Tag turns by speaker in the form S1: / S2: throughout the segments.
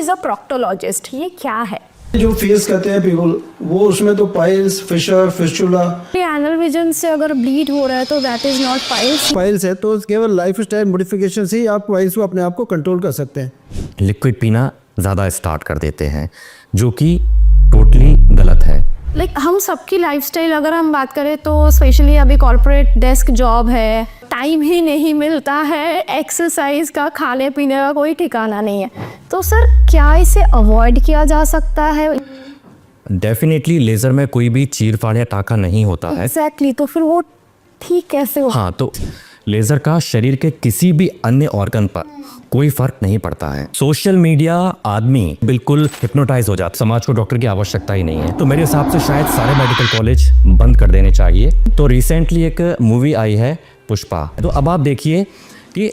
S1: Is a proctologist, ये क्या है?
S2: जो फेस करते हैं पीपल, वो उसमें तो piles, fissure, fistula.
S1: Anal vision से अगर ब्लीड हो रहा है तो that is not piles.
S2: Piles है तो केवल लाइफस्टाइल मॉडिफिकेशन से ही आप पाइल्स को अपने आप को कंट्रोल कर सकते हैं।
S3: लिक्विड पीना ज़्यादा स्टार्ट कर देते हैं, जो कि टोटली गलत है।
S1: हम सबकी लाइफस्टाइल अगर हम बात करें तो स्पेशली अभी कॉर्पोरेट डेस्क जॉब है, टाइम ही नहीं मिलता है, एक्सरसाइज का, खाने पीने का कोई ठिकाना नहीं है। तो सर क्या इसे अवॉइड किया जा सकता है?
S3: डेफिनेटली लेज़र में कोई भी चीर फाड़ या टाका नहीं होता है।
S1: एग्जैक्टली, तो फिर वो ठीक कैसे हो?
S3: हाँ, तो लेज़र का शरीर के किसी भी अन्य ऑर्गन पर कोई फर्क नहीं पड़ता है। सोशल मीडिया आदमी बिल्कुल हिप्नोटाइज हो जाता, समाज को डॉक्टर की आवश्यकता ही नहीं है। तो मेरे हिसाब से शायद सारे मेडिकल कॉलेज बंद कर देने चाहिए। तो रिसेंटली एक मूवी आई है पुष्पा, तो अब आप देखिए कि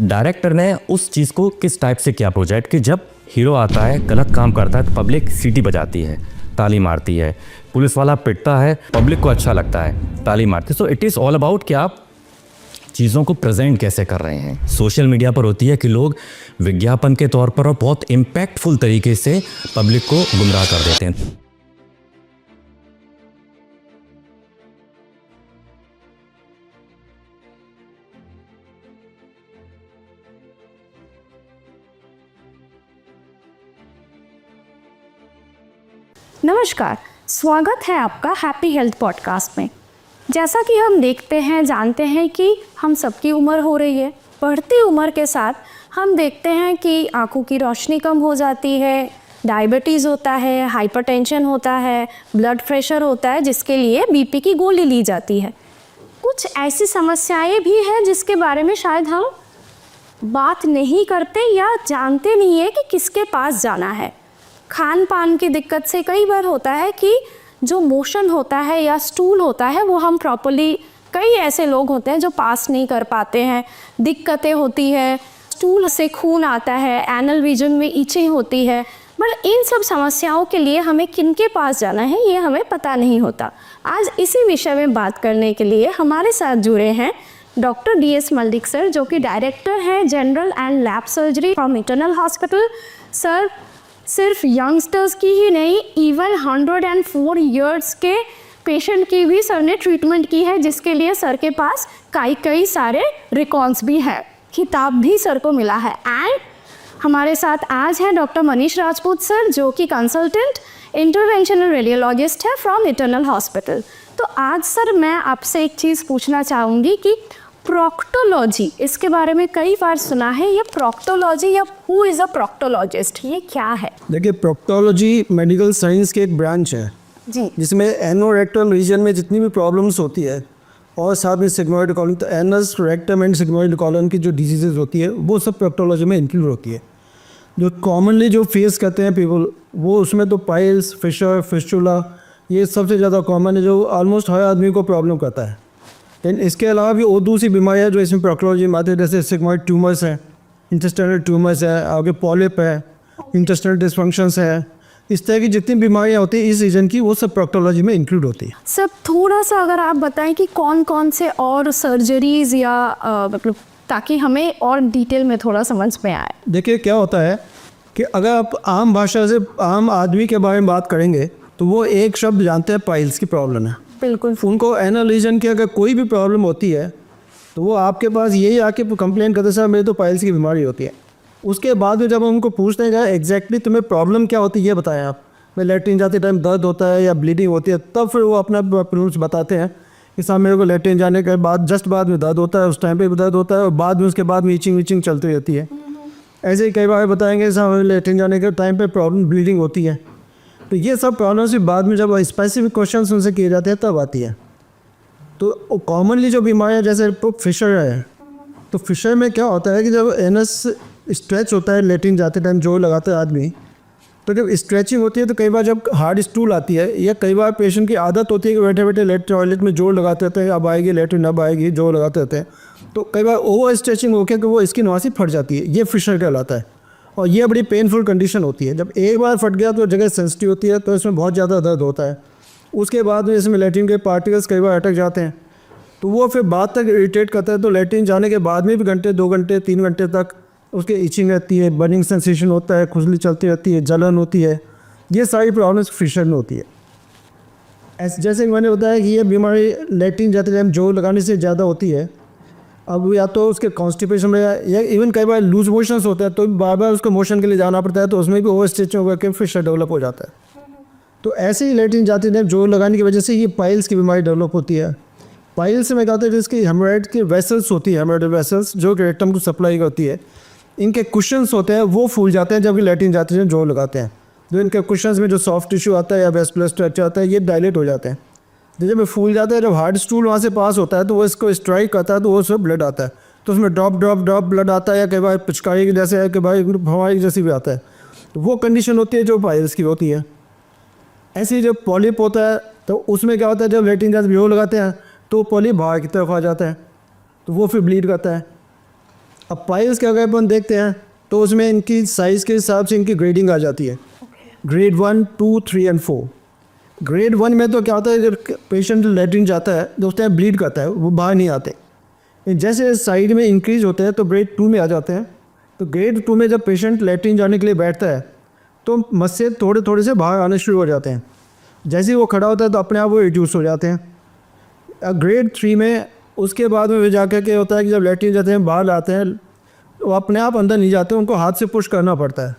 S3: डायरेक्टर ने उस चीज़ को किस टाइप से किया प्रोजेक्ट कि जब हीरो आता है, गलत काम करता है तो पब्लिक सीटी बजाती है, ताली मारती है, पुलिस वाला पिटता है, पब्लिक को अच्छा लगता है, ताली मारती है। So it is all about कि आप चीज़ों को प्रेजेंट कैसे कर रहे हैं। सोशल मीडिया पर होती है कि लोग विज्ञापन के तौर पर और बहुत इम्पैक्टफुल तरीके से पब्लिक को गुमराह कर देते हैं।
S1: नमस्कार, स्वागत है आपका हैप्पी हेल्थ पॉडकास्ट में। जैसा कि हम देखते हैं, जानते हैं कि हम सबकी उम्र हो रही है। बढ़ती उम्र के साथ हम देखते हैं कि आंखों की रोशनी कम हो जाती है, डायबिटीज़ होता है, हाइपरटेंशन होता है, ब्लड प्रेशर होता है, जिसके लिए बीपी की गोली ली जाती है। कुछ ऐसी समस्याएं भी हैं जिसके बारे में शायद हम बात नहीं करते या जानते नहीं है कि किसके पास जाना है। खान पान की दिक्कत से कई बार होता है कि जो मोशन होता है या स्टूल होता है वो हम प्रॉपर्ली, कई ऐसे लोग होते हैं जो पास नहीं कर पाते हैं, दिक्कतें होती है, स्टूल से खून आता है, एनल विजन में इचिंग होती है। बट इन सब समस्याओं के लिए हमें किनके पास जाना है ये हमें पता नहीं होता। आज इसी विषय में बात करने के लिए हमारे साथ जुड़े हैं डॉक्टर DS मलिक सर, जो कि डायरेक्टर हैं general and lab surgery from eternal hospital. Sir सिर्फ यंगस्टर्स की ही नहीं, इवन 104 ईयर्स के पेशेंट की भी सर ने ट्रीटमेंट की है, जिसके लिए सर के पास कई सारे रिकॉर्ड्स भी है, खिताब भी सर को मिला है। एंड हमारे साथ आज है डॉक्टर मनीष राजपूत सर, जो कि कंसल्टेंट इंटरवेंशनल रेडियोलॉजिस्ट है फ्रॉम इटर्नल हॉस्पिटल। तो आज सर मैं आपसे एक चीज़ पूछना चाहूँगी कि प्रोक्टोलॉजी, इसके बारे में कई बार सुना है, ये प्रोक्टोलॉजी या हु इज़ अ प्रोक्टोलॉजिस्ट, ये क्या है?
S2: देखिए, प्रोक्टोलॉजी मेडिकल साइंस के एक ब्रांच है
S1: जी,
S2: जिसमें एनोरेक्टल रीजन में जितनी भी प्रॉब्लम्स होती है और साथ में सिग्मोइड कॉलन, तो anus, rectum and sigmoid colon की जो डिजीजेज होती है वो सब प्रोक्टोलॉजी में इंक्लूड होती है। जो कॉमनली जो फेस करते हैं पीपल, वो उसमें तो पाइल्स, फिशर, फिस्टुला, ये सबसे ज़्यादा कॉमन है जो ऑलमोस्ट हर आदमी को प्रॉब्लम करता है। लेकिन इसके अलावा भी और दूसरी बीमारियाँ जो इसमें प्रोक्टोलॉजी में आती है, जैसे सिग्मोइड ट्यूमर्स हैं, इंटेस्टाइनल ट्यूमर्स है, आगे पॉलिप है, इंटेस्टाइनल डिस्फंक्शंस है, इस तरह की जितनी बीमारियाँ होती हैं इस रीजन की, वो सब प्रोक्टोलॉजी में इंक्लूड होती है।
S1: सर थोड़ा सा अगर आप बताएं कि कौन कौन से और सर्जरीज या मतलब, ताकि हमें और डिटेल में थोड़ा समझ में आए।
S2: देखिए, क्या होता है कि अगर आप आम भाषा से आम आदमी के बारे में बात करेंगे तो वो एक शब्द जानते हैं, पाइल्स की प्रॉब्लम है।
S1: बिल्कुल।
S2: उनको एनल रीजन की अगर कोई भी प्रॉब्लम होती है तो वो आपके पास यही आके कंप्लेन करते सर मेरे तो पाइल्स की बीमारी होती है। उसके बाद में जब हम उनको पूछते हैं एग्जैक्टली तुम्हें प्रॉब्लम क्या होती है ये बताएं आप, मैं लेटरिन जाते टाइम दर्द होता है या ब्लीडिंग होती है, तब फिर वो अपना प्रॉब्लम्स बताते हैं कि साहब मेरे को लेटरिन जाने के बाद जस्ट बाद में दर्द होता है, उस टाइम पे भी दर्द होता है और बाद में उसके बाद में ईचिंग चलती रहती है। ऐसे ही कई बार बताएंगे साहब लेटरिन जाने के टाइम पे प्रॉब्लम ब्लीडिंग होती है। तो ये सब प्रॉब्लम्स भी बाद में जब स्पेसिफिक क्वेश्चन उनसे किए जाते हैं तब आती है। तो कॉमनली जो बीमारियाँ जैसे फिशर है, तो फिशर में क्या होता है कि जब एनस स्ट्रेच होता है लेटरिन जाते टाइम जोर लगाता है आदमी, तो जब स्ट्रेचिंग होती है तो कई बार जब हार्ड स्टूल आती है या कई बार पेशेंट की आदत होती है कि बैठे बैठे टॉयलेट में जोर लगाते रहते हैं, अब आएगी लेटरिन अब आएगी, जोर लगाते रहते हैं, तो कई बार ओवर स्ट्रेचिंग होकर कि वो इसकी नौसी फट जाती है, ये फिशर कहलाता है। और ये बड़ी पेनफुल कंडीशन होती है। जब एक बार फट गया तो जगह सेंसिटिव होती है, तो इसमें बहुत ज़्यादा दर्द होता है। उसके बाद में इसमें लेटरिन के पार्टिकल्स कई बार अटक जाते हैं, तो वो फिर बाद तक इरिटेट करता है। तो लेटरिन जाने के बाद में भी घंटे, 2 घंटे, 3 घंटे तक उसके इचिंग रहती है, बर्निंग सेंसेशन होता है, खुजली चलती रहती है, जलन होती है। ये सारी प्रॉब्लम्स फिशर में होती है। ऐसे जैसे कि मैंने बताया कि ये बीमारी लैट्रिन जाते टाइम जोर लगाने से ज़्यादा होती है। अब या तो उसके कॉन्स्टिपेशन में या इवन कई बार लूज मोशंस होते हैं तो बार बार उसको मोशन के लिए जाना पड़ता है, तो उसमें भी ओवर स्टिचिंग होकर के फिशर डेवलप हो जाता है। तो ऐसे ही लैट्रिन जाते टाइम जोर लगाने की वजह से ये पाइल्स की बीमारी डेवलप होती है। पाइल्स में कहते हैं जिसकी हेमोराइड की वेसल्स होती है, हेमोराइड वेसल्स जो कि रेक्टम को सप्लाई करती है, इनके कुशन्स होते हैं वो फूल जाते हैं जबकि लैट्रिन जाते टाइम जोर लगाते हैं। जो इनके कुशन्स में जो सॉफ्ट टिश्यू आता है या वेस्कुलर स्ट्रक्चर आता है ये डायलेट हो जाते हैं। जब फूल जाता है, जब हार्ड स्टूल वहाँ से पास होता है तो वो इसको स्ट्राइक करता है तो वो उसमें ब्लड आता है, तो उसमें ड्रॉप ड्रॉप ड्रॉप ब्लड आता है, या कई बार पिचकारी की जैसे है, कई बार हवाई जैसी भी आता है। तो वो कंडीशन होती है जो पाइल्स की होती है। ऐसे ही जब पॉलिप होता है तो उसमें क्या होता है, जब लैट्रिन जाते जोर लगाते हैं तो पॉलिप बाहर की तरफ आ जाता है, तो वो फिर ब्लीड करता है। अब पाइल्स के अगर अपन देखते हैं तो उसमें इनकी साइज़ के हिसाब से इनकी ग्रेडिंग आ जाती है, ग्रेड 1, 2, 3 एंड 4। ग्रेड 1 में तो क्या होता है, जब पेशेंट लैट्रिन जाता है तो उस टाइम ब्लीड करता है, वो बाहर नहीं आते। जैसे साइड में इंक्रीज होते हैं तो ग्रेड 2 में आ जाते हैं। तो ग्रेड 2 में जब पेशेंट लैट्रिन जाने के लिए बैठता है तो मस्से थोड़े थोड़े से बाहर आने शुरू हो जाते हैं। जैसे ही वो खड़ा होता है तो अपने आप वो रिड्यूस हो जाते हैं। ग्रेड 3 में उसके बाद में जाकर के होता है कि जब लैट्रिन जाते हैं बाहर आते हैं वो अपने आप अंदर नहीं जाते, उनको हाथ से पुश करना पड़ता है।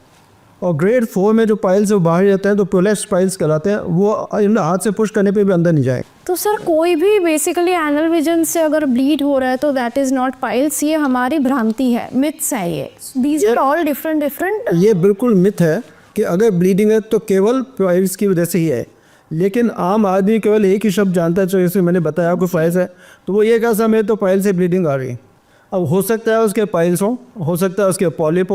S2: और ग्रेड 4 में जो पाइल्स वो बाहर जाते हैं तो प्रोलेप्स पाइल्स कहलाते हैं, वो हाथ से पुश करने पे भी अंदर नहीं जाए।
S1: तो सर कोई भी बेसिकली एनल विजन से अगर ब्लीड हो रहा है तो दैट इज़ नॉट पाइल्स, ये हमारी भ्रांति है, मिथ्स है ये। These are all different.
S2: ये बिल्कुल मिथ है कि अगर ब्लीडिंग है तो केवल पाइल्स की वजह से ही है, लेकिन आम आदमी केवल एक ही शब्द जानता है, जैसे मैंने बताया आपको पाइल्स है, तो वो ये कहा सर मेरे तो पाइल्स से ब्लीडिंग आ रही है। अब हो सकता है उसके पाइल्स हो सकता है उसके पॉलिप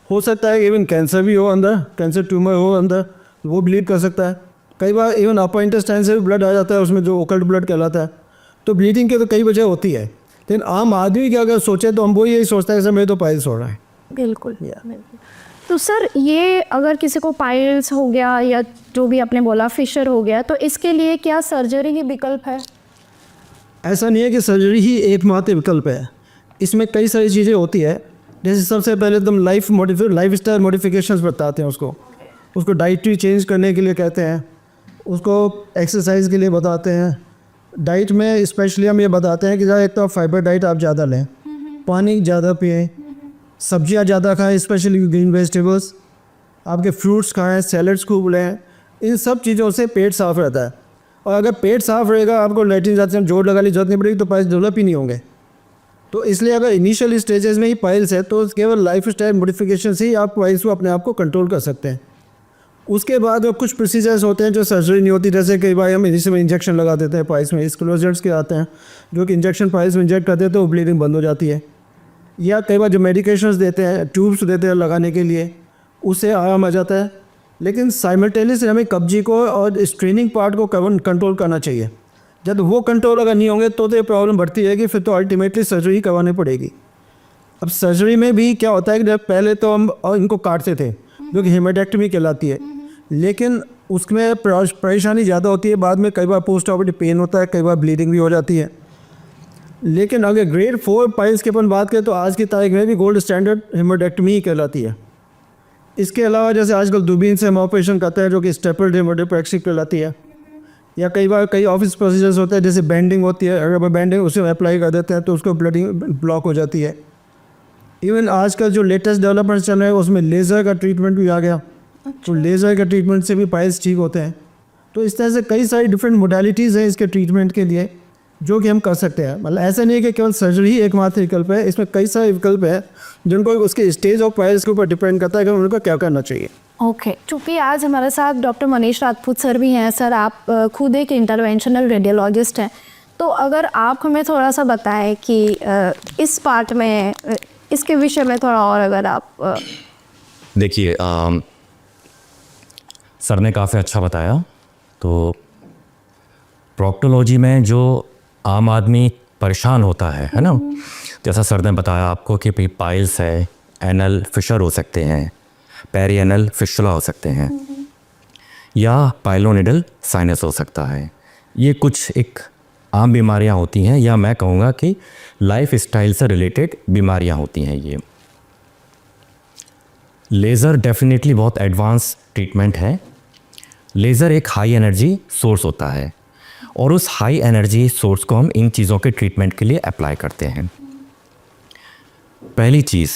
S2: हो सकता है इवन कैंसर भी हो अंदर, कैंसर ट्यूमर हो अंदर, वो ब्लीड कर सकता है। कई बार इवन अपर इंटेस्टाइन से भी ब्लड आ जाता है, उसमें जो ओकल्ट ब्लड कहलाता है। तो ब्लीडिंग के तो कई वजह होती है, लेकिन आम आदमी की अगर सोचे तो हम वो यही सोचता है कि सर मेरे तो पाइल्स हो रहा है।
S1: बिल्कुल। तो सर ये अगर किसी को पाइल्स हो गया या जो भी आपने बोला फिशर हो गया, तो इसके लिए क्या सर्जरी ही विकल्प है?
S2: ऐसा नहीं है कि सर्जरी ही एकमात्र विकल्प है, इसमें कई सारी चीज़ें होती है। जैसे सबसे पहले एकदम लाइफ स्टाइल मॉडिफिकेशंस बताते हैं उसको डाइटरी चेंज करने के लिए कहते हैं, उसको एक्सरसाइज के लिए बताते हैं। डाइट में स्पेशली हम ये बताते हैं कि एक तो फाइबर डाइट आप ज़्यादा लें, पानी ज़्यादा पिएं, सब्जियां ज़्यादा खाएं, स्पेशली ग्रीन वेजिटेबल्स, आपके फ्रूट्स खाएं, सैलड्स खूब लें। इन सब चीज़ों से पेट साफ़ रहता है। और अगर पेट साफ़ रहेगा, आपको लैट्रिन जाते समय जोर लगाने की जरूरत नहीं पड़ेगी, तो पाइल्स डेवलप ही नहीं होंगे। तो इसलिए अगर इनिशियल स्टेजेस में ही पाइल्स है तो केवल लाइफ स्टाइल मॉडिफिकेशन से ही आप पाइल्स को अपने आप को कंट्रोल कर सकते हैं। उसके बाद कुछ प्रोसीजर्स होते हैं जो सर्जरी नहीं होती, जैसे कई बार हम इसमें इंजेक्शन लगा देते हैं पाइल्स में, स्क्लोजर्स के आते हैं जो कि इंजेक्शन पाइल्स में इंजेक्ट करते हैं तो ब्लीडिंग बंद हो जाती है। या कई बार जो मेडिकेशंस देते हैं, ट्यूब्स देते हैं लगाने के लिए, उससे आराम आ जाता है। लेकिन साइमल्टेनियसली हमें कब्जी को और स्ट्रेनिंग पार्ट को कंट्रोल करना चाहिए। जब वो कंट्रोल अगर नहीं होंगे तो ये प्रॉब्लम बढ़ती है कि फिर तो अल्टीमेटली सर्जरी करवानी पड़ेगी। अब सर्जरी में भी क्या होता है कि जब पहले तो हम इनको काटते थे जो कि हेमेटेक्टमी कहलाती है, लेकिन उसमें परेशानी ज़्यादा होती है। बाद में कई बार पोस्ट ऑपरेटिव पेन होता है, कई बार ब्लीडिंग भी हो जाती है। लेकिन अगर ग्रेड 4 पाइल्स की अपन बात करें तो आज की तारीख में भी गोल्ड स्टैंडर्ड हेमेटेक्टमी ही कहलाती है। इसके अलावा जैसे आजकल दूरबीन से हम ऑपरेशन करते हैं जो कि स्टेपल्ड हेमेटोप्रेक्सी कहलाती है। या कई बार कई ऑफिस प्रोसीजर्स होते हैं जैसे बैंडिंग होती है, अगर बैंडिंग उसे अप्लाई कर देते हैं तो उसको ब्लडिंग ब्लॉक हो जाती है। इवन आजकल जो लेटेस्ट डेवलपमेंट चल रहे हैं उसमें लेज़र का ट्रीटमेंट भी आ गया। तो लेज़र के ट्रीटमेंट से भी पाइल्स ठीक होते हैं। तो इस तरह से कई सारी डिफरेंट मोडालिटीज़ हैं इसके ट्रीटमेंट के लिए जो कि हम कर सकते हैं। मतलब ऐसा नहीं है कि केवल सर्जरी ही एकमात्र विकल्प है, इसमें कई सारे विकल्प हैं जिनको उसके स्टेज ऑफ पाइल्स के ऊपर डिपेंड करता है कि उनको क्या करना चाहिए।
S1: ओके, चूँकि आज हमारे साथ डॉक्टर मनीष राजपूत सर भी हैं। सर आप खुद एक इंटरवेंशनल रेडियोलॉजिस्ट हैं, तो अगर आप हमें थोड़ा सा बताएं कि इस पार्ट में इसके विषय में थोड़ा और अगर आप
S3: देखिए, सर ने काफ़ी अच्छा बताया। तो प्रोक्टोलॉजी में जो आम आदमी परेशान होता है ना, जैसा सर ने बताया आपको कि पाइल्स है, एनल फिशर हो सकते हैं, पेरिएनल फिस्टुला हो सकते हैं, या पाइलोनिडल साइनस हो सकता है। ये कुछ एक आम बीमारियां होती हैं, या मैं कहूँगा कि लाइफ स्टाइल से रिलेटेड बीमारियां होती हैं ये। लेज़र डेफिनेटली बहुत एडवांस ट्रीटमेंट है। लेज़र एक हाई एनर्जी सोर्स होता है और उस हाई एनर्जी सोर्स को हम इन चीज़ों के ट्रीटमेंट के लिए अप्लाई करते हैं। पहली चीज़,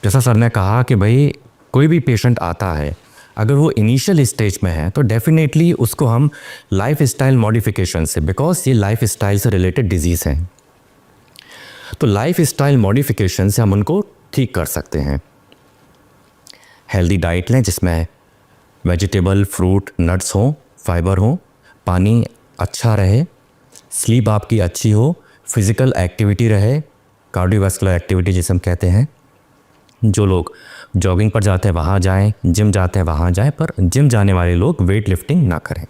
S3: जैसा सर ने कहा कि भाई कोई भी पेशेंट आता है, अगर वो इनिशियल स्टेज में है तो डेफिनेटली उसको हम लाइफ स्टाइल मॉडिफिकेशन से, बिकॉज ये लाइफ स्टाइल से रिलेटेड डिजीज़ हैं, तो लाइफ स्टाइल मॉडिफिकेशन से हम उनको ठीक कर सकते हैं। हेल्दी डाइट लें जिसमें वेजिटेबल, फ्रूट, नट्स हों, फाइबर हो, पानी अच्छा रहे, स्लीप आपकी अच्छी हो, फिज़िकल एक्टिविटी रहे, कार्डियोवैस्कुलर एक्टिविटी जिसे हम कहते हैं। जो लोग जॉगिंग पर जाते हैं वहाँ जाएं, जिम जाते हैं वहाँ जाएं, पर जिम जाने वाले लोग वेट लिफ्टिंग ना करें।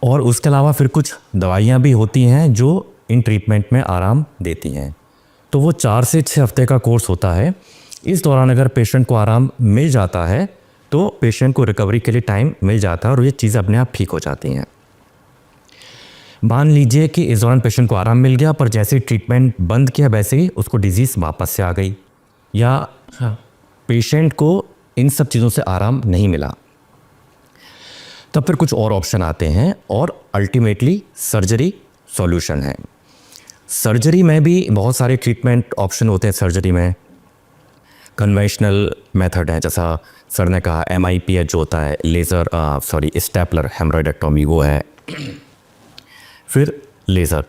S3: और उसके अलावा फिर कुछ दवाइयाँ भी होती हैं जो इन ट्रीटमेंट में आराम देती हैं। तो वो 4 से 6 हफ्ते का कोर्स होता है। इस दौरान अगर पेशेंट को आराम मिल जाता है तो पेशेंट को रिकवरी के लिए टाइम मिल जाता है और ये चीज़ें अपने आप ठीक हो जाती हैं। मान लीजिए कि इस दौरान पेशेंट को आराम मिल गया, पर जैसे ही ट्रीटमेंट बंद किया वैसे ही उसको डिजीज़ वापस से आ गई, या पेशेंट को इन सब चीज़ों से आराम नहीं मिला, तब फिर कुछ और ऑप्शन आते हैं और अल्टीमेटली सर्जरी सॉल्यूशन है। सर्जरी में भी बहुत सारे ट्रीटमेंट ऑप्शन होते हैं। सर्जरी में कन्वेंशनल मेथड है, जैसा सर ने कहा MIPH जो होता है, लेज़र स्टेपलर हेमरॉइडेक्टोमी, वो है। फिर लेज़र,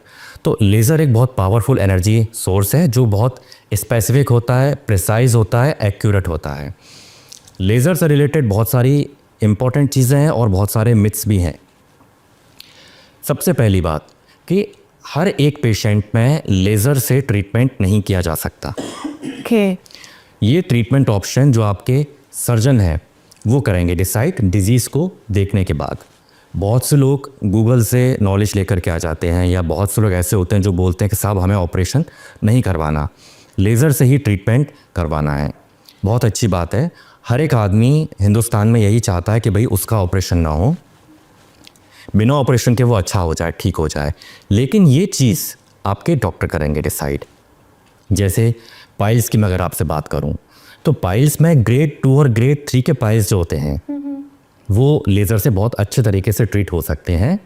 S3: तो लेज़र एक बहुत पावरफुल एनर्जी सोर्स है जो बहुत स्पेसिफिक होता है, प्रिसाइज होता है, एक्यूरेट होता है। लेज़र से रिलेटेड बहुत सारी इम्पॉर्टेंट चीज़ें हैं और बहुत सारे मिथ्स भी हैं। सबसे पहली बात कि हर एक पेशेंट में लेज़र से ट्रीटमेंट नहीं किया जा सकता। ये ट्रीटमेंट ऑप्शन जो आपके सर्जन है वो करेंगे डिसाइड डिजीज़ को देखने के बाद। बहुत से लोग गूगल से नॉलेज लेकर के आ जाते हैं, या बहुत से लोग ऐसे होते हैं जो बोलते हैं कि साहब हमें ऑपरेशन नहीं करवाना, लेज़र से ही ट्रीटमेंट करवाना है। बहुत अच्छी बात है, हर एक आदमी हिंदुस्तान में यही चाहता है कि भाई उसका ऑपरेशन ना हो, बिना ऑपरेशन के वो अच्छा हो जाए, ठीक हो जाए। लेकिन ये चीज़ आपके डॉक्टर करेंगे डिसाइड। जैसे पाइल्स की मैं अगर आपसे बात करूं, तो पाइल्स में ग्रेड 2 और ग्रेड 3 के पाइल्स जो होते हैं वो लेज़र से बहुत अच्छे तरीके से ट्रीट हो सकते हैं।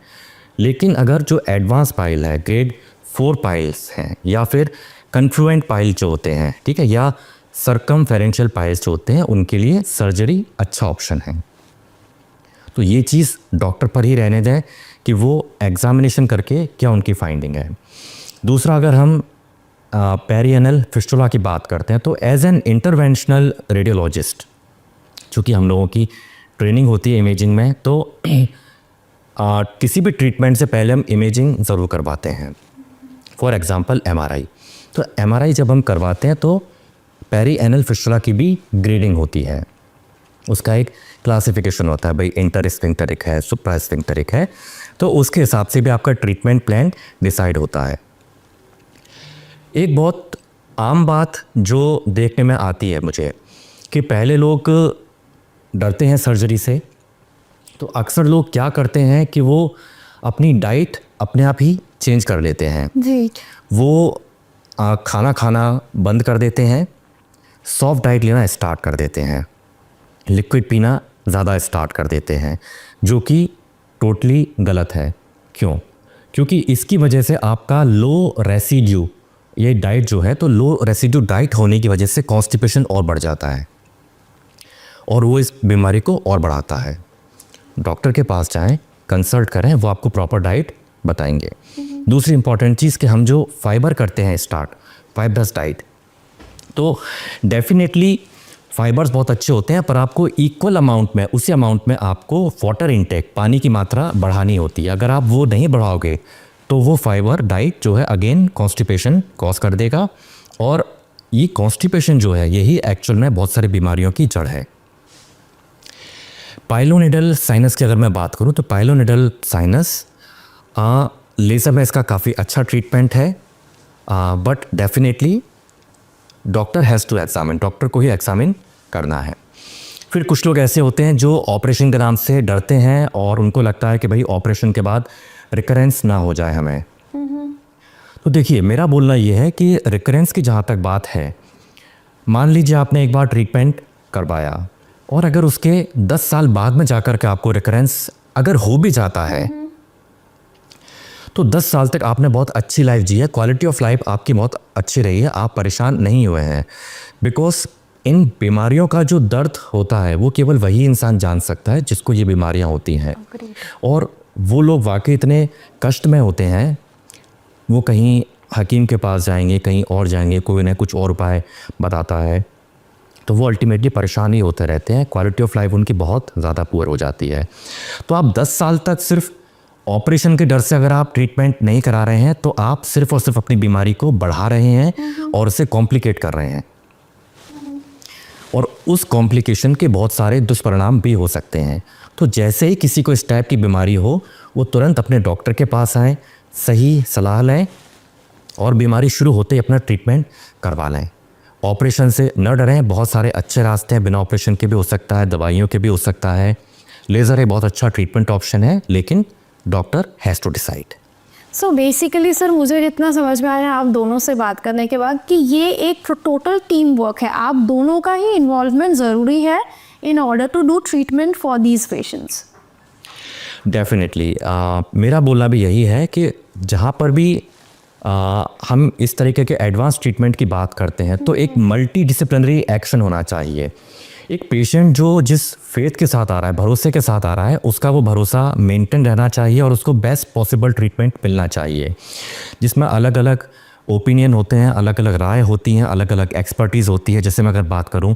S3: लेकिन अगर जो एडवांस पाइल है, ग्रेड 4 पाइल्स हैं, या फिर कन्फ्लुएंट पाइल जो होते हैं, ठीक है, या सर्कमफेरेंशियल पाइल्स जो होते हैं, उनके लिए सर्जरी अच्छा ऑप्शन है। तो ये चीज़ डॉक्टर पर ही रहने दें कि वो एग्जामिनेशन करके क्या उनकी फाइंडिंग है। दूसरा, अगर हम पेरिएनल फिस्टुला की बात करते हैं, तो एज एन इंटरवेंशनल रेडियोलॉजिस्ट, चूँकि हम लोगों की ट्रेनिंग होती है इमेजिंग में, तो किसी भी ट्रीटमेंट से पहले हम इमेजिंग ज़रूर करवाते हैं। For example MRI। तो MRI जब हम करवाते हैं तो पेरिएनल फिस्टुला की भी ग्रेडिंग होती है, उसका एक क्लासिफिकेशन होता है, भाई इंटरस्फिंक्टरिक है, सुप्रास्फिंक्टरिक है, तो उसके हिसाब से भी आपका ट्रीटमेंट प्लान डिसाइड होता है। एक बहुत आम बात जो देखने में आती है मुझे कि पहले लोग डरते हैं सर्जरी से, तो अक्सर लोग क्या करते हैं कि वो अपनी डाइट अपने आप ही चेंज कर लेते हैं
S1: जी।
S3: वो खाना खाना बंद कर देते हैं, सॉफ्ट डाइट लेना स्टार्ट कर देते हैं, लिक्विड पीना ज़्यादा स्टार्ट कर देते हैं, जो कि टोटली गलत है। क्यों? क्योंकि इसकी वजह से आपका लो रेसिड्यू, ये डाइट जो है, तो लो रेसिड्यू डाइट होने की वजह से कॉन्स्टिपेशन और बढ़ जाता है और वो इस बीमारी को और बढ़ाता है। डॉक्टर के पास जाएं, कंसल्ट करें, वो आपको प्रॉपर डाइट बताएंगे। दूसरी इंपॉर्टेंट चीज़ कि हम जो फाइबर करते हैं स्टार्ट, फाइबरस डाइट, तो डेफिनेटली फाइबर्स बहुत अच्छे होते हैं, पर आपको इक्वल अमाउंट में, उसी अमाउंट में आपको वाटर इनटेक, पानी की मात्रा बढ़ानी होती है। अगर आप वो नहीं बढ़ाओगे तो वो फाइबर डाइट जो है अगेन कॉन्स्टिपेशन कॉज कर देगा, और ये कॉन्स्टिपेशन जो है यही एक्चुअल में बहुत सारी बीमारियों की जड़ है। पाइलोनिडल साइनस की अगर मैं बात करूं, तो पाइलोनिडल साइनस लेज़र में इसका काफ़ी अच्छा ट्रीटमेंट है, but definitely doctor has to examine, doctor को ही एग्जामिन करना है। फिर कुछ लोग ऐसे होते हैं जो ऑपरेशन के नाम से डरते हैं और उनको लगता है कि भाई ऑपरेशन के बाद रिकरेंस ना हो जाए हमें। तो देखिए, मेरा बोलना ये है कि रिकरेंस की जहाँ तक बात है, मान लीजिए आपने एक बार ट्रीटमेंट करवाया और अगर उसके 10 साल बाद में जाकर के आपको रिकरेंस अगर हो भी जाता है तो 10 साल तक आपने बहुत अच्छी लाइफ जी है, क्वालिटी ऑफ लाइफ आपकी बहुत अच्छी रही है, आप परेशान नहीं हुए हैं। बिकॉज इन बीमारियों का जो दर्द होता है वो केवल वही इंसान जान सकता है जिसको ये बीमारियां होती हैं। और वो लोग वाकई इतने कष्ट में होते हैं, वो कहीं हकीम के पास जाएंगे, कहीं और जाएंगे, कोई उन्हें कुछ और उपाय बताता है, तो वो अल्टीमेटली परेशान ही होते रहते हैं, क्वालिटी ऑफ लाइफ उनकी बहुत ज़्यादा पुअर हो जाती है। तो आप 10 साल तक सिर्फ ऑपरेशन के डर से अगर आप ट्रीटमेंट नहीं करा रहे हैं तो आप सिर्फ और सिर्फ अपनी बीमारी को बढ़ा रहे हैं और उसे कॉम्प्लिकेट कर रहे हैं, और उस कॉम्प्लिकेशन के बहुत सारे दुष्परिणाम भी हो सकते हैं। तो जैसे ही किसी को इस टाइप की बीमारी हो वो तुरंत अपने डॉक्टर के पास आएँ, सही सलाह लें और बीमारी शुरू होते ही अपना ट्रीटमेंट करवा लें। ऑपरेशन से न डरें, बहुत सारे अच्छे रास्ते हैं, बिना ऑपरेशन के भी हो सकता है, दवाइयों के भी हो सकता है। लेज़र एक बहुत अच्छा ट्रीटमेंट ऑप्शन है, लेकिन doctor has to decide.
S1: So basically sir मुझे जितना समझ में आया आप दोनों से बात करने के बाद कि ये एक टोटल टीम वर्क है, आप दोनों का ही इन्वॉल्वमेंट ज़रूरी है in order to do treatment for these patients.
S3: Definitely मेरा बोलना भी यही है कि जहाँ पर भी हम इस तरीके के एडवांस ट्रीटमेंट की बात करते हैं तो एक मल्टी डिसिप्लिनरी एक्शन होना चाहिए। एक पेशेंट जो जिस फेथ के साथ आ रहा है, भरोसे के साथ आ रहा है, उसका वो भरोसा मेंटेन रहना चाहिए और उसको बेस्ट पॉसिबल ट्रीटमेंट मिलना चाहिए, जिसमें अलग अलग ओपिनियन होते हैं, अलग अलग राय होती हैं, अलग अलग एक्सपर्टीज़ होती है। जैसे मैं अगर बात करूं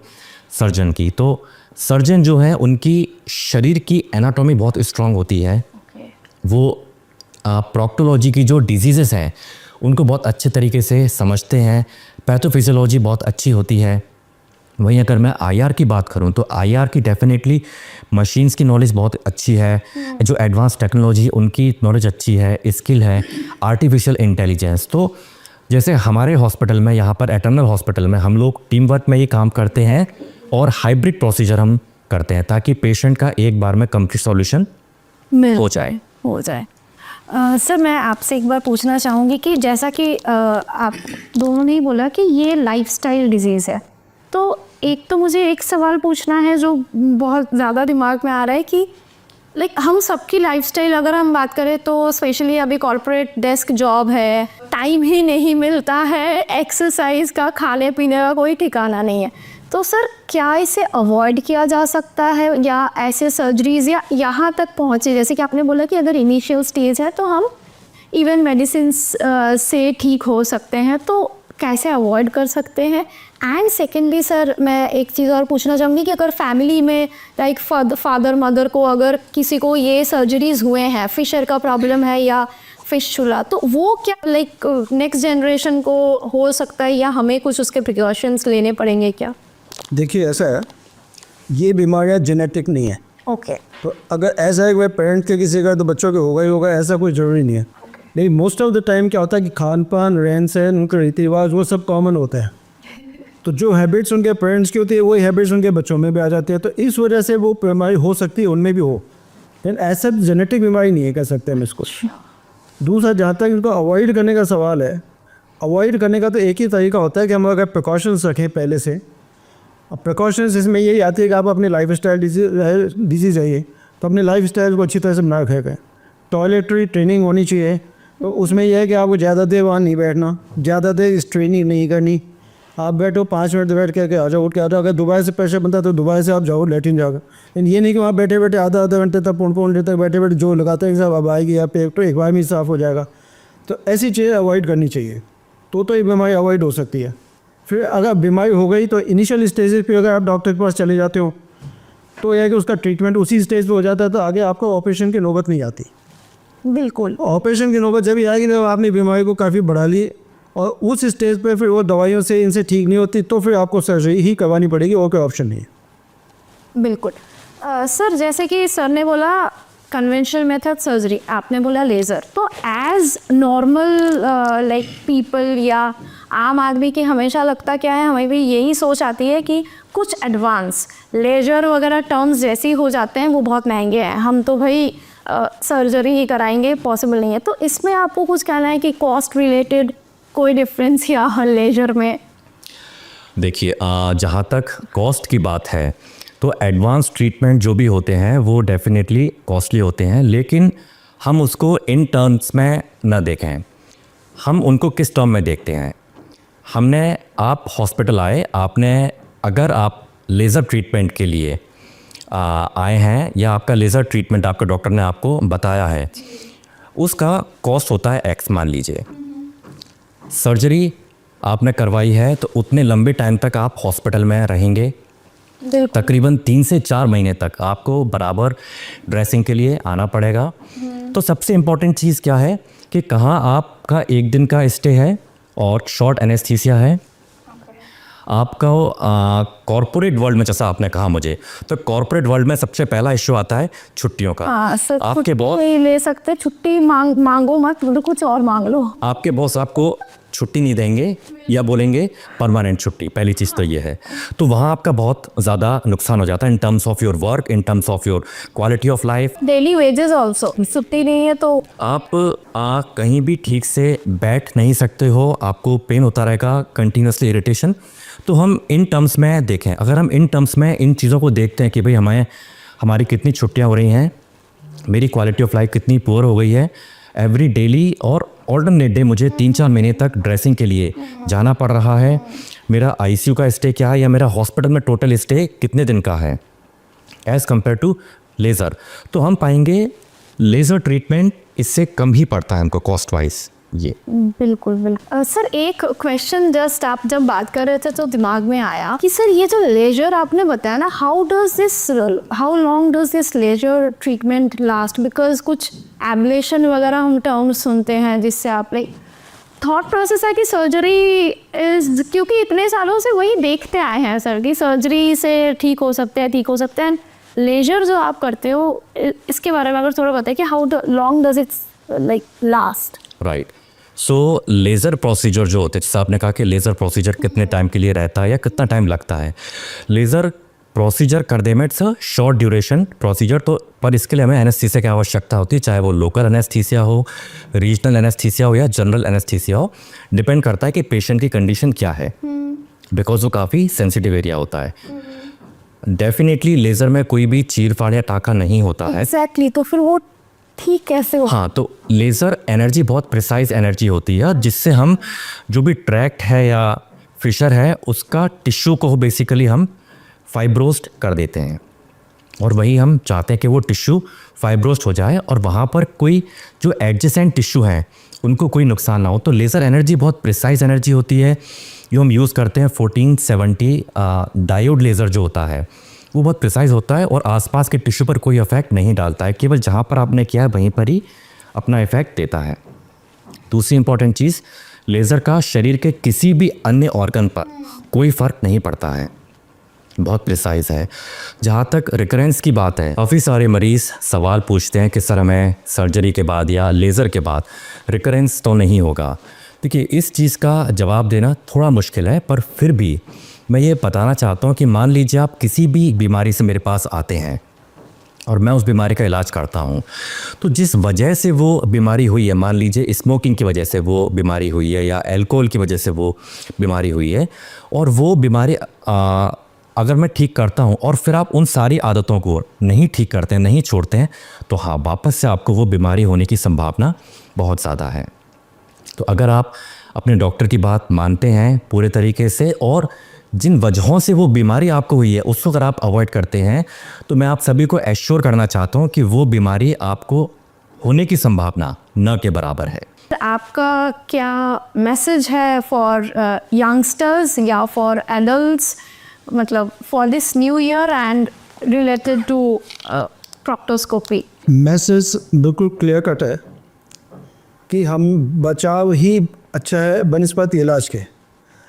S3: सर्जन की, तो सर्जन जो है उनकी शरीर की एनाटॉमी बहुत स्ट्रांग होती है। वो प्रोक्टोलॉजी की जो डिजीज़ेस हैं उनको बहुत अच्छे तरीके से समझते हैं, पैथोफिजियोलॉजी बहुत अच्छी होती है। वहीं अगर मैं आईआर की बात करूं तो आईआर की डेफिनेटली मशीन्स की नॉलेज बहुत अच्छी है, जो एडवांस टेक्नोलॉजी उनकी नॉलेज अच्छी है, स्किल है, आर्टिफिशियल इंटेलिजेंस। तो जैसे हमारे हॉस्पिटल में, यहाँ पर एटर्नल हॉस्पिटल में हम लोग टीम वर्क में ये काम करते हैं और हाइब्रिड प्रोसीजर हम करते हैं ताकि पेशेंट का एक बार में कंप्लीट सॉल्यूशन हो जाए।
S1: सर मैं आपसे एक बार पूछना चाहूँगी कि जैसा कि आप दोनों ने ही बोला कि ये लाइफस्टाइल डिजीज़ है, तो एक तो मुझे एक सवाल पूछना है जो बहुत ज़्यादा दिमाग में आ रहा है कि हम सबकी लाइफस्टाइल अगर हम बात करें तो स्पेशली अभी कॉर्पोरेट डेस्क जॉब है, टाइम ही नहीं मिलता है, एक्सरसाइज का, खाने पीने का कोई ठिकाना नहीं है। तो सर क्या इसे अवॉइड किया जा सकता है या ऐसे सर्जरीज या यहाँ तक पहुँचे, जैसे कि आपने बोला कि अगर इनिशियल स्टेज है तो हम इवन मेडिसिन से ठीक हो सकते हैं, तो कैसे अवॉइड कर सकते हैं? एंड सेकेंडली सर मैं एक चीज़ और पूछना चाहूँगी कि अगर फैमिली में फादर मदर को अगर किसी को ये सर्जरीज हुए हैं, फिशर का प्रॉब्लम है या फिशुला, तो वो क्या नेक्स्ट जनरेशन को हो सकता है या हमें कुछ उसके प्रिकॉशंस लेने पड़ेंगे क्या?
S2: देखिए ऐसा है, ये बीमारियाँ जेनेटिक नहीं है।
S1: ओके
S2: तो अगर ऐसा है कि पेरेंट्स के किसी का तो बच्चों के होगा ही होगा, ऐसा कोई ज़रूरी नहीं है। लेकिन मोस्ट ऑफ द टाइम क्या होता है कि खान पान, रहन सहन, उनके रीति रिवाज वो सब कॉमन होते हैं। तो जो हैबिट्स उनके पेरेंट्स की होती है वही हैबिट्स उनके बच्चों में भी आ जाती है, तो इस वजह से वो बीमारी हो सकती है, उनमें भी हो। लेकिन ऐसा जेनेटिक बीमारी नहीं है, कह सकते हम इसको। दूसरा, जहाँ तक इनको अवॉइड करने का सवाल है, अवॉइड करने का तो एक ही तरीका होता है कि हम अगर प्रिकॉशंस रखें पहले से। अब प्रिकॉशंस इसमें यही आती है कि आप अपनी लाइफ स्टाइल डिजीज़ है तो अपनी लाइफ स्टाइल को अच्छी तरह से बना रखें। टॉयलेटरी ट्रेनिंग होनी चाहिए, तो उसमें यह है कि आपको ज़्यादा देर वहाँ नहीं बैठना, ज़्यादा देर स्ट्रेनिंग नहीं करनी। आप बैठो 5 मिनट बैठ के आ जाओ, उठ के आ जाओ। अगर दोबारा से प्रेशर बनता है तो दोबारा से आप जाओ लेटिन जाओगे। लेकिन ये नहीं कि वहाँ बैठे बैठे आधा घंटे तक, पौन घंटे तक बैठे बैठे जो लगाते हैं सब अब आएगी या पेट तो एक बार में साफ़ हो जाएगा। तो ऐसी चीज़ें अवॉइड करनी चाहिए, तो ये बीमारी अवॉइड हो सकती है। फिर अगर बीमारी हो गई तो इनिशियल स्टेजेस पे अगर आप डॉक्टर के पास चले जाते हो तो यह है कि उसका ट्रीटमेंट उसी स्टेज पे हो जाता है, तो आगे आपको ऑपरेशन की नौबत नहीं आती।
S1: बिल्कुल,
S2: ऑपरेशन की नौबत जब भी आएगी जब आपने बीमारी को काफ़ी बढ़ा ली और उस स्टेज पे फिर वो दवाइयों से इनसे ठीक नहीं होती, तो फिर आपको सर्जरी ही करवानी पड़ेगी, और कोई ऑप्शन नहीं है।
S1: बिल्कुल। सर जैसे कि सर ने बोला कन्वेंशनल मेथड सर्जरी, आपने बोला लेज़र, तो एज नॉर्मल पीपल या आम आदमी की हमेशा लगता क्या है, हमें भी यही सोच आती है कि कुछ एडवांस लेज़र वगैरह टर्म्स जैसे हो जाते हैं वो बहुत महंगे हैं, हम तो भाई सर्जरी ही कराएंगे, पॉसिबल नहीं है। तो इसमें आपको कुछ कहना है कि कॉस्ट रिलेटेड कोई डिफरेंस या लेज़र में?
S3: देखिए जहाँ तक कॉस्ट की बात है तो एडवांस ट्रीटमेंट जो भी होते हैं वो डेफिनेटली कॉस्टली होते हैं, लेकिन हम उसको इन टर्म्स में न देखें। हम उनको किस टर्म में देखते हैं? आप हॉस्पिटल आए, अगर आप लेज़र ट्रीटमेंट के लिए आए हैं या आपका लेज़र ट्रीटमेंट आपका डॉक्टर ने आपको बताया है, उसका कॉस्ट होता है एक्स मान लीजिए। सर्जरी आपने करवाई है तो उतने लंबे टाइम तक आप हॉस्पिटल में रहेंगे, तकरीबन 3 से 4 महीने तक आपको बराबर ड्रेसिंग के लिए आना पड़ेगा। तो सबसे इम्पॉर्टेंट चीज़ क्या है कि कहाँ आपका 1 दिन का स्टे है और शॉर्ट एनेस्थीसिया है। आपका कॉर्पोरेट वर्ल्ड में, जैसा आपने कहा मुझे, तो कॉर्पोरेट वर्ल्ड में सबसे पहला इश्यू आता है छुट्टियों का।
S1: हाँ सर,
S3: आपके बॉस
S1: छुट्टी ले सकते, छुट्टी मांगो मत, कुछ और मांग लो।
S3: आपके बॉस आपको छुट्टी नहीं देंगे या बोलेंगे परमानेंट छुट्टी, पहली चीज़ तो ये है। तो वहाँ आपका बहुत ज़्यादा नुकसान हो जाता है in terms of your work, in terms of your quality of life,
S1: daily wages also. छुट्टी नहीं है तो
S3: आप कहीं भी ठीक से बैठ नहीं सकते हो, आपको पेन होता रहेगा, कंटिन्यूसली इरिटेशन। तो हम इन टर्म्स में देखें, अगर हम इन टर्म्स में इन चीज़ों को देखते हैं कि भाई हमारी कितनी छुट्टियाँ हो रही हैं, मेरी क्वालिटी ऑफ लाइफ कितनी पुअर हो गई है, एवरी डेली और ऑल्टरनेट डे मुझे 3-4 महीने तक ड्रेसिंग के लिए जाना पड़ रहा है, मेरा आईसीयू का स्टे क्या है या मेरा हॉस्पिटल में टोटल स्टे कितने दिन का है एज़ कम्पेयर टू लेज़र, तो हम पाएंगे लेज़र ट्रीटमेंट इससे कम ही पड़ता है हमको कॉस्ट वाइज। ये
S1: बिल्कुल बिल्कुल। सर एक क्वेश्चन जस्ट आप जब बात कर रहे थे तो दिमाग में आया कि सर ये जो लेजर आपने बताया ना, how long does this laser treatment last? Because कुछ एब्लेशन वगैरह हम टर्म्स सुनते हैं जिससे आप लाइक थॉट प्रोसेस है कि सर्जरी इज, क्योंकि इतने सालों से वही देखते आए हैं सर कि सर्जरी से ठीक हो सकते हैं, लेजर जो आप करते हो इसके बारे में अगर थोड़ा बताएं कि how long does it like last?
S3: Right. So laser procedure जो होते हैं, जैसे आपने कहा कि लेज़र प्रोसीजर कितने टाइम के लिए रहता है या कितना टाइम लगता है, लेज़र प्रोसीजर कर दे में it's a short duration procedure. तो पर इसके लिए हमें एनेस्थीसिया की आवश्यकता होती है, चाहे वो लोकल एनेस्थीसिया हो, रीजनल एनेस्थीसिया हो या जनरल एनेस्थीसिया हो, डिपेंड करता है कि पेशेंट की कंडीशन क्या है, बिकॉज वो काफ़ी सेंसिटिव एरिया होता है। डेफिनेटली लेज़र में कोई भी चीर फाड़ या टाका नहीं होता है।
S1: एग्जैक्टली, तो फिर वो ठीक कैसे हो?
S3: हाँ, तो लेज़र एनर्जी बहुत प्रिसाइज एनर्जी होती है, जिससे हम जो भी ट्रैक्ट है या फिशर है उसका टिश्यू को बेसिकली हम फाइब्रोस्ड कर देते हैं, और वही हम चाहते हैं कि वो टिश्यू फाइब्रोस्ड हो जाए और वहाँ पर कोई जो एडजेसेंट टिश्यू हैं उनको कोई नुकसान ना हो। तो लेज़र एनर्जी बहुत प्रिसाइज एनर्जी होती है, जो हम यूज़ करते हैं 1470 डायोड लेज़र जो होता है वो बहुत प्रिसाइज होता है और आसपास के टिश्यू पर कोई इफेक्ट नहीं डालता है, केवल जहाँ पर आपने किया है वहीं पर ही अपना इफेक्ट देता है। दूसरी इंपॉर्टेंट चीज़, लेज़र का शरीर के किसी भी अन्य ऑर्गन पर कोई फ़र्क नहीं पड़ता है, बहुत प्रिसाइज है। जहाँ तक रिकरेंस की बात है, काफ़ी सारे मरीज़ सवाल पूछते हैं कि सर हमें सर्जरी के बाद या लेज़र के बाद रिकरेंस तो नहीं होगा। देखिए, इस चीज़ का जवाब देना थोड़ा मुश्किल है, पर फिर भी मैं ये बताना चाहता हूँ कि मान लीजिए आप किसी भी बीमारी से मेरे पास आते हैं और मैं उस बीमारी का इलाज करता हूँ, तो जिस वजह से वो बीमारी हुई है, मान लीजिए स्मोकिंग की वजह से वो बीमारी हुई है या अल्कोहल की वजह से वो बीमारी हुई है, और वो बीमारी अगर मैं ठीक करता हूँ और फिर आप उन सारी आदतों को नहीं ठीक करते हैं, नहीं छोड़ते हैं, तो हाँ, वापस से आपको वो बीमारी होने की संभावना बहुत ज़्यादा है। तो अगर आप अपने डॉक्टर की बात मानते हैं पूरे तरीके से और जिन वजहों से वो बीमारी आपको हुई है उसको अगर आप अवॉइड करते हैं, तो मैं आप सभी को एश्योर करना चाहता हूँ कि वो बीमारी आपको होने की संभावना न के बराबर है।
S1: आपका क्या मैसेज है फॉर यंगस्टर्स या फॉर एडल्ट्स, मतलब for this new year and related to proctoscopy?
S2: Message बिल्कुल क्लियर कट है कि हम बचाव ही अच्छा है बनिस्बत इलाज के।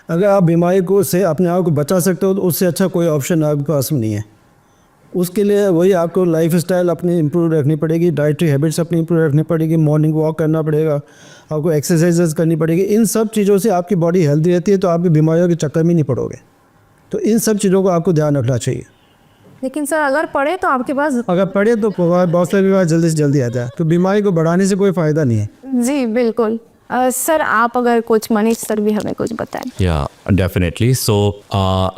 S2: अगर आप बीमारी को से अपने आप को बचा सकते हो तो उससे अच्छा कोई ऑप्शन आपके पास नहीं है। उसके लिए वही आपको लाइफ स्टाइल अपनी इम्प्रूव रखनी पड़ेगी, डाइटरी हैबिट्स अपनी इम्प्रूव रखनी पड़ेगी, मॉर्निंग वॉक करना पड़ेगा, आपको एक्सरसाइजेस करनी पड़ेगी। इन सब चीज़ों से आपकी बॉडी हेल्दी रहती है, तो आप बीमारियों के चक्कर में नहीं पड़ोगे। तो इन सब चीज़ों को आपको ध्यान रखना चाहिए।
S1: लेकिन सर अगर पढ़े तो आपके पास,
S2: अगर पढ़े तो बहुत सारी बीमारी जल्दी से जल्दी आता है, तो बीमारी को बढ़ाने से कोई फ़ायदा नहीं है।
S1: जी बिल्कुल। सर आप अगर कुछ मनीष सर भी हमें कुछ बताएं।
S3: या definitely. So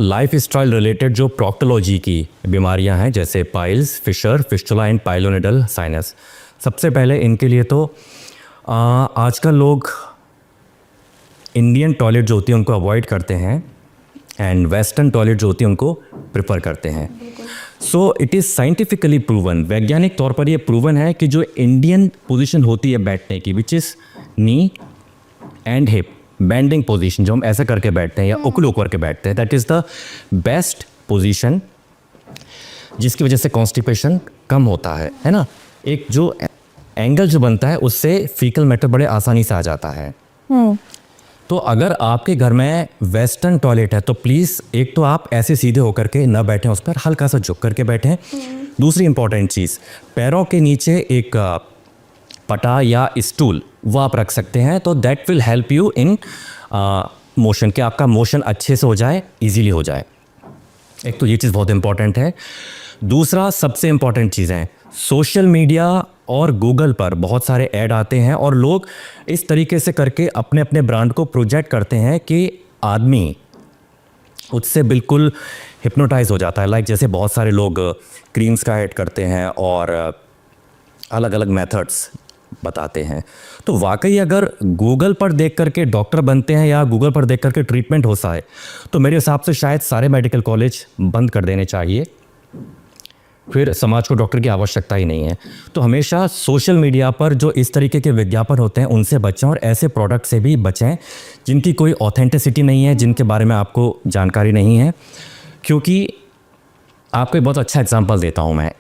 S3: life style related जो प्रोक्टोलॉजी की बीमारियां हैं जैसे piles, fissure, fistula and pilonidal sinus, सबसे पहले इनके लिए तो आजकल लोग इंडियन टॉयलेट जो होती है उनको अवॉइड करते हैं एंड वेस्टर्न टॉयलेट जो होती है उनको प्रेफर करते हैं। So it is scientifically proven, वैज्ञानिक तौर पर ये प्रूवन है कि जो इंडियन पोजीशन होती है बैठने की, which is knee and hip bending position, जो हम ऐसा करके बैठते हैं या उकड़ उकड़ के बैठते हैं, that is the best position जिसकी वजह से कॉन्स्टिपेशन कम होता है ना। एक जो एंगल जो बनता है उससे फीकल मैटर बड़े आसानी से आ जाता है। तो अगर आपके घर में वेस्टर्न टॉयलेट है तो प्लीज़ एक तो आप ऐसे सीधे होकर के ना बैठें, उस पर हल्का सा झुक करके बैठें। दूसरी इंपॉर्टेंट चीज़, पैरों के नीचे एक पटा या स्टूल वो आप रख सकते हैं, तो that will help you in motion, कि आपका मोशन अच्छे से हो जाए, इजीली हो जाए। एक तो ये चीज़ बहुत इंपॉर्टेंट है। दूसरा सबसे इम्पॉर्टेंट चीज़ है, सोशल मीडिया और गूगल पर बहुत सारे ऐड आते हैं और लोग इस तरीके से करके अपने अपने ब्रांड को प्रोजेक्ट करते हैं कि आदमी उससे बिल्कुल हिप्नोटाइज हो जाता है। लाइक जैसे बहुत सारे लोग क्रीम्स का ऐड करते हैं और अलग अलग मेथड्स बताते हैं। तो वाकई अगर गूगल पर देख करके डॉक्टर बनते हैं या गूगल पर देख करके ट्रीटमेंट हो जाए तो मेरे हिसाब से शायद सारे मेडिकल कॉलेज बंद कर देने चाहिए, फिर समाज को डॉक्टर की आवश्यकता ही नहीं है। तो हमेशा सोशल मीडिया पर जो इस तरीके के विज्ञापन होते हैं उनसे बचें और ऐसे प्रोडक्ट से भी बचें जिनकी कोई ऑथेंटिसिटी नहीं है, जिनके बारे में आपको जानकारी नहीं है। क्योंकि आपको एक बहुत अच्छा एग्जांपल देता हूँ मैं।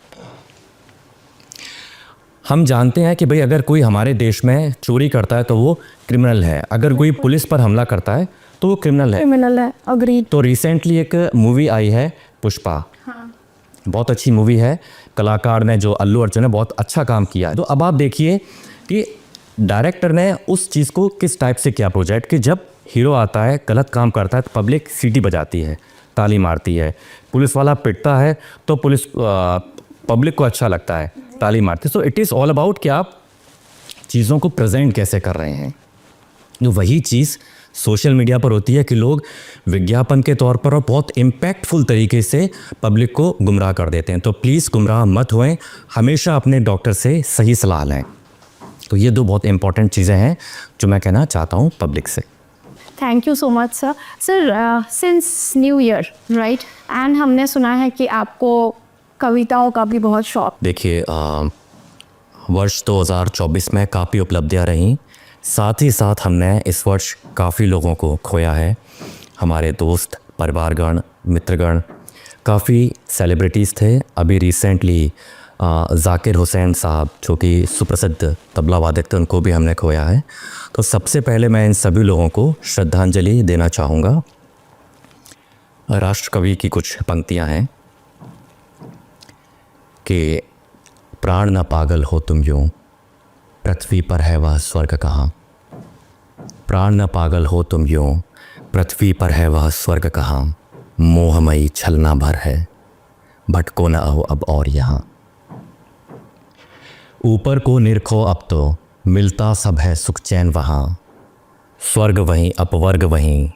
S3: हम जानते हैं कि भाई अगर कोई हमारे देश में चोरी करता है तो वो क्रिमिनल है, अगर कोई पुलिस पर हमला करता है तो वो क्रिमिनल है।
S1: अग्रीड।
S3: तो रिसेंटली एक मूवी आई है पुष्पा, बहुत अच्छी मूवी है, कलाकार ने जो अल्लू अर्जुन ने बहुत अच्छा काम किया है। तो अब आप देखिए कि डायरेक्टर ने उस चीज़ को किस टाइप से किया प्रोजेक्ट, कि जब हीरो आता है गलत काम करता है तो पब्लिक सीटी बजाती है, ताली मारती है, पुलिस वाला पिटता है तो पुलिस पब्लिक को अच्छा लगता है, ताली मारती है। So it is all about कि आप चीज़ों को प्रेजेंट कैसे कर रहे हैं। जो वही चीज़ सोशल मीडिया पर होती है कि लोग विज्ञापन के तौर पर और बहुत इम्पैक्टफुल तरीके से पब्लिक को गुमराह कर देते हैं। तो प्लीज़ गुमराह मत होएं, हमेशा अपने डॉक्टर से सही सलाह लें। तो ये दो बहुत इंपॉर्टेंट चीज़ें हैं जो मैं कहना चाहता हूँ पब्लिक से।
S1: Thank you so much sir. Sir since new year right, and हमने सुना है कि आपको कविताओं का भी बहुत शौक।
S3: देखिए वर्ष 2024 में काफ़ी उपलब्धियाँ रहीं, साथ ही साथ हमने इस वर्ष काफ़ी लोगों को खोया है। हमारे दोस्त, परिवारगण, मित्रगण, काफ़ी सेलिब्रिटीज़ थे। अभी रिसेंटली जाकिर हुसैन साहब जो कि सुप्रसिद्ध तबला वादक थे, उनको भी हमने खोया है। तो सबसे पहले मैं इन सभी लोगों को श्रद्धांजलि देना चाहूँगा। राष्ट्रकवि की कुछ पंक्तियाँ हैं कि प्राण न पागल हो तुम यूं, पृथ्वी पर है वह स्वर्ग कहाँ। प्राण न पागल हो तुम यूं, पृथ्वी पर है वह स्वर्ग कहाँ। मोहमयी छलना भर है, भटको न आओ अब और यहाँ। ऊपर को निरखो अब तो, मिलता सब है सुख चैन वहाँ। स्वर्ग वहीं अपवर्ग वहीं,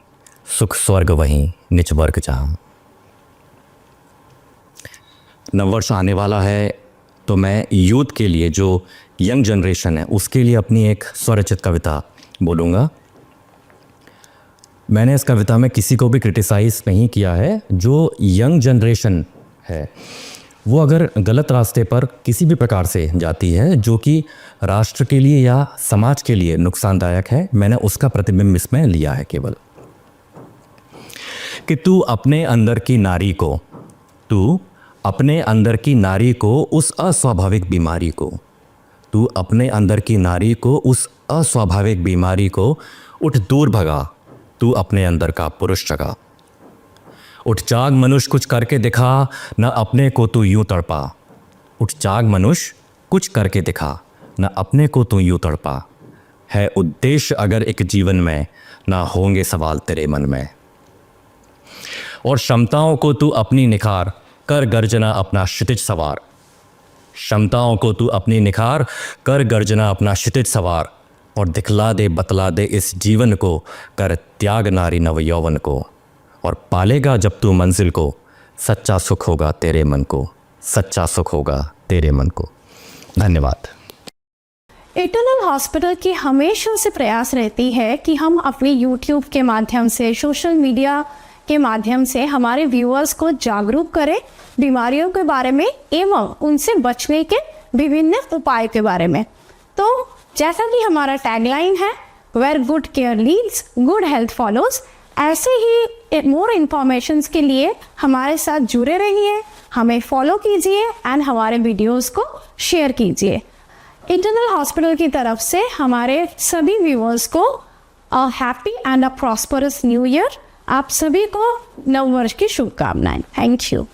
S3: सुख स्वर्ग वहीं निच वर्ग जहाँ। नववर्ष आने वाला है तो मैं यूथ के लिए, जो यंग जनरेशन है, उसके लिए अपनी एक स्वरचित कविता बोलूँगा। मैंने इस कविता में किसी को भी क्रिटिसाइज़ नहीं किया है। जो यंग जनरेशन है वो अगर गलत रास्ते पर किसी भी प्रकार से जाती है जो कि राष्ट्र के लिए या समाज के लिए नुकसानदायक है, मैंने उसका प्रतिबिंब इसमें लिया है केवल। कि तू अपने अंदर की नारी को, तू अपने अंदर की नारी को उस अस्वाभाविक बीमारी को, तू अपने अंदर की नारी को उस अस्वाभाविक बीमारी को उठ दूर भगा, तू अपने अंदर का पुरुष जगा। उठ जाग मनुष्य कुछ करके दिखा, न अपने को तू यूं तड़पा। उठ जाग मनुष्य कुछ करके दिखा, न अपने को तू यूं तड़पा। है उद्देश्य अगर एक जीवन में, ना होंगे सवाल तेरे मन में। और क्षमताओं को तू अपनी निखार, कर गर्जना अपना क्षितिज सवार। क्षमताओं को तू अपनी निखार, कर गर्जना अपना क्षितिज सवार। और दिखला दे बतला दे इस जीवन को, कर त्याग नारी नव यौवन को, और पालेगा जब तू मंजिल को, सच्चा सुख होगा तेरे मन को, सच्चा सुख होगा तेरे मन को। धन्यवाद।
S1: इटर्नल हॉस्पिटल की हमेशा से प्रयास रहती है कि हम अपने यूट्यूब के माध्यम से, सोशल मीडिया के माध्यम से हमारे व्यूअर्स को जागरूक करें बीमारियों के बारे में एवं उनसे बचने के विभिन्न उपाय के बारे में। तो जैसा कि हमारा टैगलाइन है, where good care leads good health follows, ऐसे ही मोर इन्फॉर्मेशंस के लिए हमारे साथ जुड़े रहिए, हमें फॉलो कीजिए एंड हमारे वीडियोस को शेयर कीजिए। इटर्नल हॉस्पिटल की तरफ से हमारे सभी व्यूअर्स को a happy and a prosperous new year. आप सभी को नव वर्ष की शुभकामनाएं। Thank you.